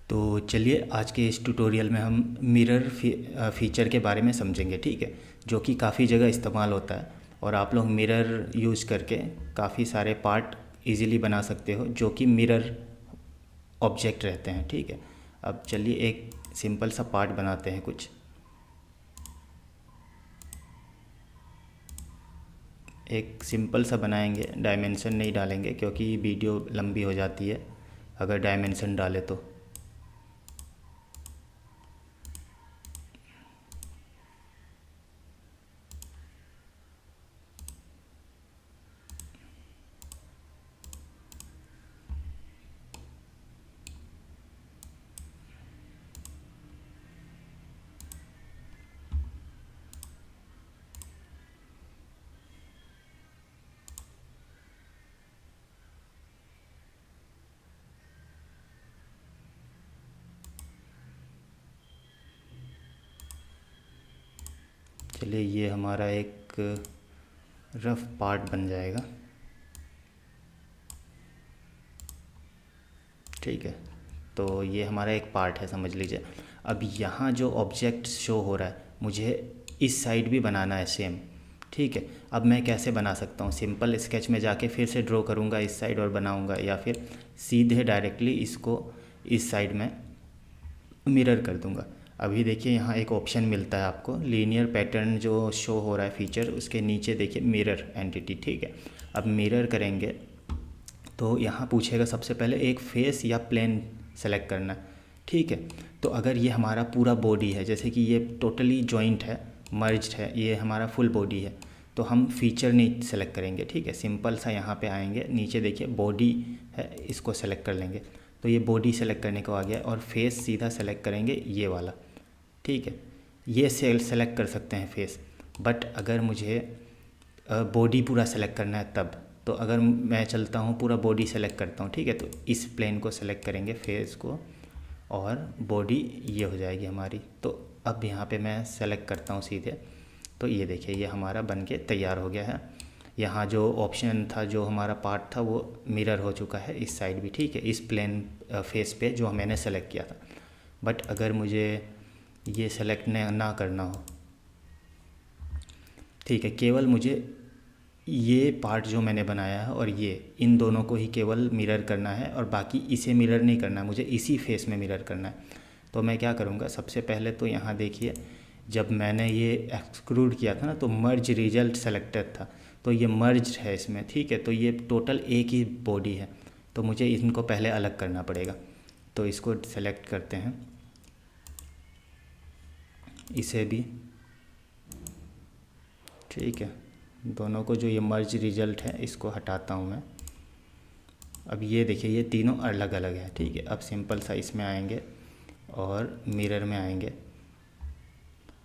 तो चलिए आज के इस ट्यूटोरियल में हम मिरर फीचर के बारे में समझेंगे, ठीक है। जो कि काफ़ी जगह इस्तेमाल होता है और आप लोग मिरर यूज़ करके काफ़ी सारे पार्ट इजीली बना सकते हो जो कि मिरर ऑब्जेक्ट रहते हैं, ठीक है। अब चलिए एक सिंपल सा पार्ट बनाते हैं कुछ। एक सिंपल सा बनाएंगे, डायमेंशन नहीं डालेंगे क्योंकि वीडियो लंबी हो जाती है अगर डायमेंशन डाले तो। चलिए ये हमारा एक रफ पार्ट बन जाएगा, ठीक है। तो ये हमारा एक पार्ट है, समझ लीजिए। अब यहाँ जो ऑब्जेक्ट शो हो रहा है मुझे इस साइड भी बनाना है सेम, ठीक है। अब मैं कैसे बना सकता हूँ? सिंपल स्केच में जाके फिर से ड्रॉ करूँगा इस साइड और बनाऊँगा, या फिर सीधे डायरेक्टली इसको इस साइड में मिरर कर दूँगा। अभी देखिए यहाँ एक ऑप्शन मिलता है आपको, लीनियर पैटर्न जो शो हो रहा है फीचर, उसके नीचे देखिए मिरर एंटिटी, ठीक है। अब मिरर करेंगे तो यहाँ पूछेगा सबसे पहले एक फेस या प्लेन सेलेक्ट करना है, ठीक है। तो अगर ये हमारा पूरा बॉडी है, जैसे कि ये टोटली जॉइंट है, मर्ज्ड है, ये हमारा फुल बॉडी है, तो हम फीचर नहीं सेलेक्ट करेंगे, ठीक है। सिंपल सा यहाँ पे आएंगे, नीचे देखिए बॉडी है, इसको सेलेक्ट कर लेंगे। तो ये बॉडी सेलेक्ट करने को आ गया और फेस सीधा सेलेक्ट करेंगे ये वाला, ठीक है। ये सेलेक्ट कर सकते हैं फेस, बट अगर मुझे बॉडी पूरा सेलेक्ट करना है तब, तो अगर मैं चलता हूँ पूरा बॉडी सेलेक्ट करता हूँ, ठीक है। तो इस प्लेन को सेलेक्ट करेंगे, फेस को, और बॉडी ये हो जाएगी हमारी। तो अब यहाँ पे मैं सेलेक्ट करता हूँ सीधे, तो ये देखिए ये हमारा बन के तैयार हो गया है। यहाँ जो ऑप्शन था, जो हमारा पार्ट था, वो मिरर हो चुका है इस साइड भी, ठीक है, इस प्लेन फेस पे जो मैंने सेलेक्ट किया था। बट अगर मुझे ये सेलेक्ट ना करना हो, ठीक है, केवल मुझे ये पार्ट जो मैंने बनाया है और ये, इन दोनों को ही केवल मिरर करना है और बाकी इसे मिरर नहीं करना है, मुझे इसी फेस में मिरर करना है। तो मैं क्या करूँगा, सबसे पहले तो यहाँ देखिए जब मैंने ये एक्सक्लूड किया था ना, तो मर्ज रिजल्ट सेलेक्टेड था, तो ये मर्ज है इसमें, ठीक है। तो ये टोटल एक ही बॉडी है, तो मुझे इनको पहले अलग करना पड़ेगा। तो इसको सेलेक्ट करते हैं, इसे भी, ठीक है। दोनों को जो ये मर्ज रिजल्ट है इसको हटाता हूँ मैं। अब ये देखिए ये तीनों अलग अलग है, ठीक है। अब सिंपल सा इसमें आएंगे और मिरर में आएंगे।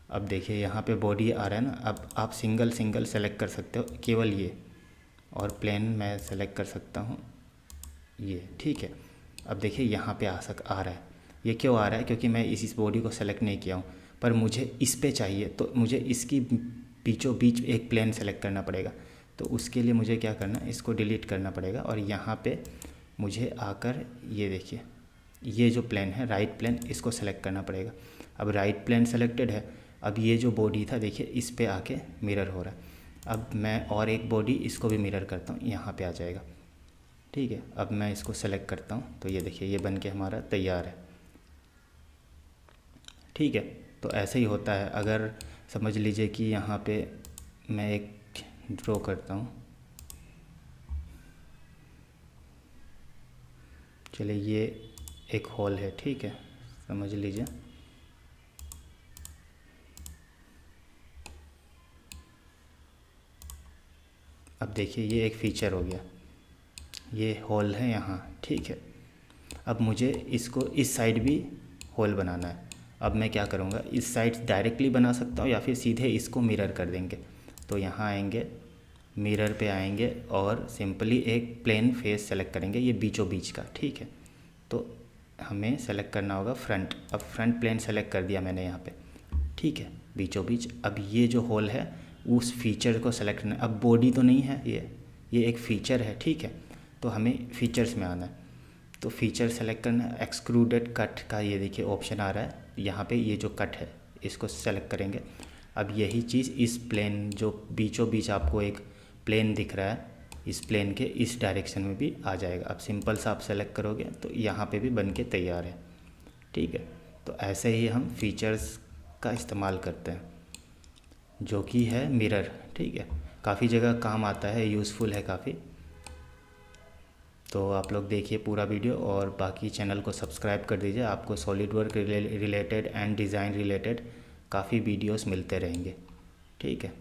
अब देखिए यहाँ पे बॉडी आ रहा है ना, अब आप सिंगल सिंगल सेलेक्ट कर सकते हो केवल ये, और प्लेन मैं सेलेक्ट कर सकता हूँ ये, ठीक है। अब देखिए यहाँ पे आ रहा है। ये क्यों आ रहा है? क्योंकि मैं इस बॉडी को सेलेक्ट नहीं किया हूँ, पर मुझे इस पे चाहिए, तो मुझे इसकी बीचों बीच एक प्लेन सेलेक्ट करना पड़ेगा। तो उसके लिए मुझे क्या करना है, इसको डिलीट करना पड़ेगा और यहाँ पे मुझे आकर ये देखिए ये जो प्लेन है राइट प्लेन, इसको सेलेक्ट करना पड़ेगा। अब राइट प्लेन सेलेक्टेड है। अब ये जो बॉडी था देखिए इस पे आके मिरर हो रहा है। अब मैं और एक बॉडी इसको भी मिरर करता हूँ, यहाँ पे आ जाएगा, ठीक है। अब मैं इसको सेलेक्ट करता हूँ, तो ये देखिए ये बन के हमारा तैयार है, ठीक है। तो ऐसे ही होता है। अगर समझ लीजिए कि यहाँ पे मैं एक ड्रॉ करता हूँ, चलिए ये एक हॉल है, ठीक है, समझ लीजिए। अब देखिए ये एक फ़ीचर हो गया, ये हॉल है यहाँ, ठीक है। अब मुझे इसको इस साइड भी होल बनाना है। अब मैं क्या करूँगा, इस साइड डायरेक्टली बना सकता हूँ या फिर सीधे इसको मिरर कर देंगे। तो यहाँ आएंगे, मिरर पे आएंगे और सिंपली एक प्लेन फेस सेलेक्ट करेंगे, ये बीचों बीच का, ठीक है। तो हमें सेलेक्ट करना होगा फ्रंट। अब फ्रंट प्लेन सेलेक्ट कर दिया मैंने यहाँ पे, ठीक है, बीचों बीच। अब ये जो होल है उस फीचर को सेलेक्ट करना। अब बॉडी तो नहीं है, ये एक फ़ीचर है, ठीक है। तो हमें फीचर्स में आना है। तो फीचर सेलेक्ट करना, एक्सट्रूडेड कट का ये देखिए ऑप्शन आ रहा है यहाँ पे, ये जो कट है इसको सेलेक्ट करेंगे। अब यही चीज़ इस प्लेन जो बीचों बीच आपको एक प्लेन दिख रहा है, इस प्लेन के इस डायरेक्शन में भी आ जाएगा। अब सिंपल सा आप सेलेक्ट करोगे तो यहाँ पे भी बन के तैयार है। ठीक है, तो ऐसे ही हम फीचर्स का इस्तेमाल करते हैं, जो कि है मिरर। ठीक है, काफ़ी जगह काम आता है, यूज़फुल है काफ़ी। तो आप लोग देखिए पूरा वीडियो और बाकी चैनल को सब्सक्राइब कर दीजिए, आपको solid work related and design related काफ़ी वीडियोस मिलते रहेंगे। ठीक है।